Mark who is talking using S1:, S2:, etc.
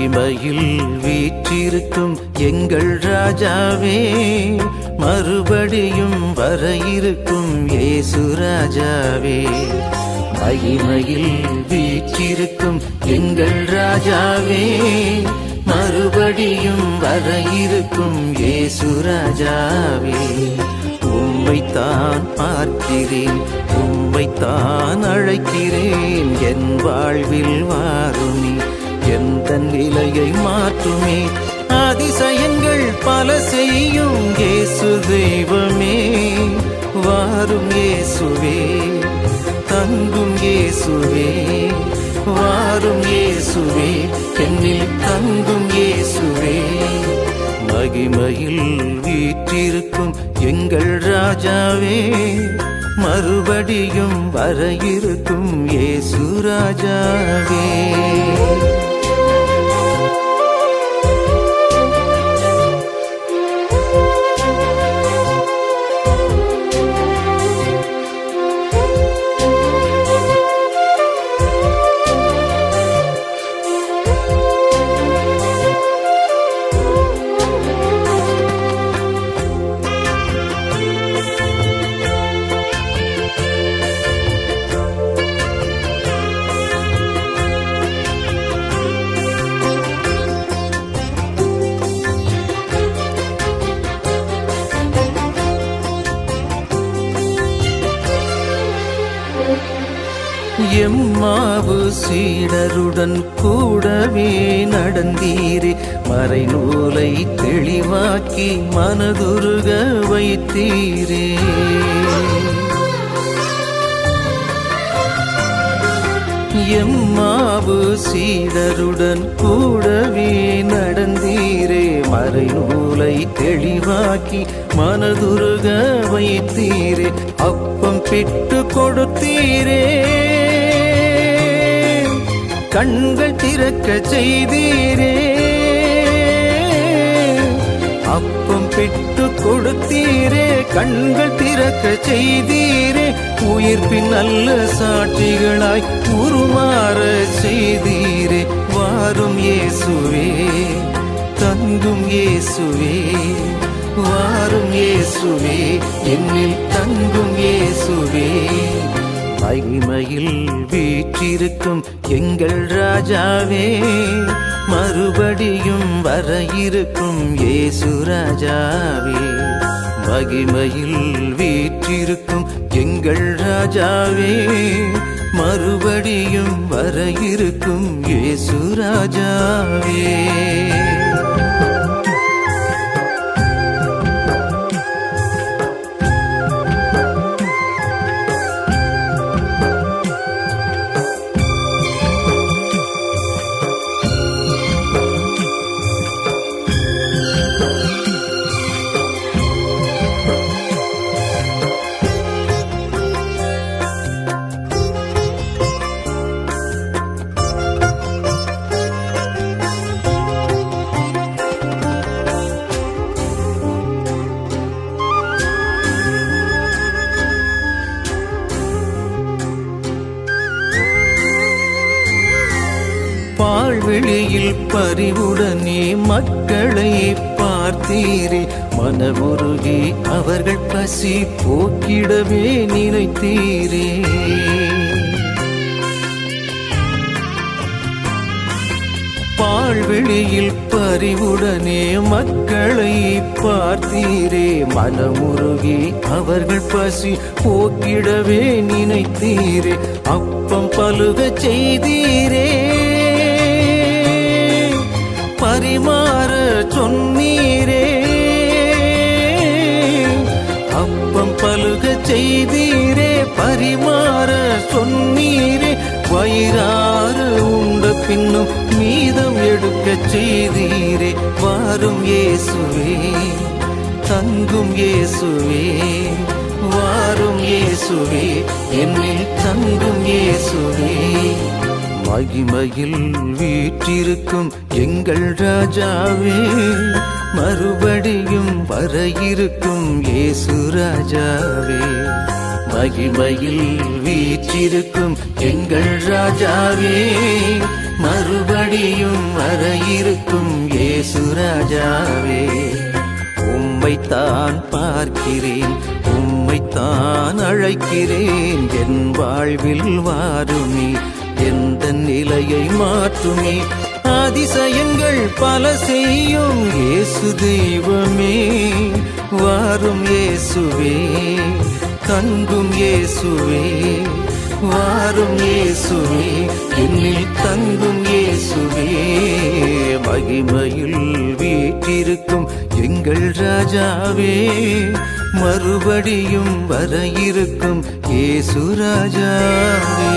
S1: மகிமையில் வீற்றிருக்கும் எங்கள் ராஜாவே, மறுபடியும் வர இருக்கும் இயேசு ராஜாவே. மகிமையில் வீற்றிருக்கும் எங்கள் ராஜாவே, மறுபடியும் வர இருக்கும் இயேசு ராஜாவே. உம்மைத்தான் பார்க்கிறேன், உம்மைத்தான் அழைக்கிறேன், என் வாழ்வில் வாருமே, எந்த நிலையை மாற்றுமே. அதிசயங்கள் பல செய்யும் இயேசு தெய்வமே, வாரும் இயேசுவே, தங்கும் இயேசுவே, வாரும் இயேசுவே, என்னில் தங்கும் இயேசுவே. மகிமையில் வீற்றிருக்கும் எங்கள் ராஜாவே, மறுபடியும் வர இருக்கும் இயேசு ராஜாவே. எம்மாவு சீடருடன் கூடவே நடந்தீரே, மறைநூலை தெளிவாக்கி மனதுருக வைத்தீரே. எம்மாவு சீடருடன் கூடவே நடந்தீரே, மறைநூலை தெளிவாக்கி மனதுருக வைத்தீரே. அப்பம் பிட்டு கொடுத்தீரே, கண்கள் திறக்க செய்தீரே. அப்பம் பெற்று கொடுத்தீரே, கண்கள் திறக்க செய்தீரே. உயிர்ப்பின் நல்ல சாட்சிகளாய் உருமாற செய்தீரே. வாரும் இயேசுவே, தங்கும் இயேசுவே, வாரும் இயேசுவே, என்னில் தங்கும் இயேசுவே. மகிமையில் வீற்றிருக்கும் எங்கள் ராஜாவே, மறுபடியும் வர இருக்கும் இயேசு ராஜாவே. மகிமையில் வீற்றிருக்கும் எங்கள் ராஜாவே, மறுபடியும் வர இருக்கும் இயேசு ராஜாவே. பாழ்வெளியில் பரிவுடனே மக்களை பார்த்தீரே, மனமுருகி அவர்கள் பசி போக்கிடவே நினைத்தீரே. பாழ்வெளியில் பரிவுடனே மக்களை பார்த்தீரே, மனமுருகி அவர்கள் பசி போக்கிடவே நினைத்தீரே. அப்பம் பலுக செய்தீரே, பரிமாற சொன்னீரே. அப்பம் பலுக செய்தீரே, பரிமாற சொன்னீரே. வயிறார உண்ட பின்னும் மீதம் எடுக்க செய்தீரே. வாரும் இயேசுவே, தங்கும் இயேசுவே, வாரும் இயேசுவே, என்னில் தங்கும் இயேசுவே. மகிமையில் வீற்றிருக்கும் எங்கள் ராஜாவே, மறுபடியும் வர இருக்கும் இயேசு ராஜாவே. மகிமையில் வீற்றிருக்கும் எங்கள் ராஜாவே, மறுபடியும் வர இருக்கும் இயேசு ராஜாவே. உம்மைத்தான் பார்க்கிறேன், உம்மைத்தான் அழைக்கிறேன், என் வாழ்வில் வாருமே, எந்த நிலையை மாற்றுமே. அதிசயங்கள் பல செய்யும் இயேசு தெய்வமே, வாரும் இயேசுவே, தங்கும் இயேசுவே, வாரும் இயேசுவே, என்னில் தங்கும் இயேசுவே. மகிமையில் வீற்றிருக்கும் எங்கள் ராஜாவே, மறுபடியும் வர இருக்கும் இயேசு ராஜாவே.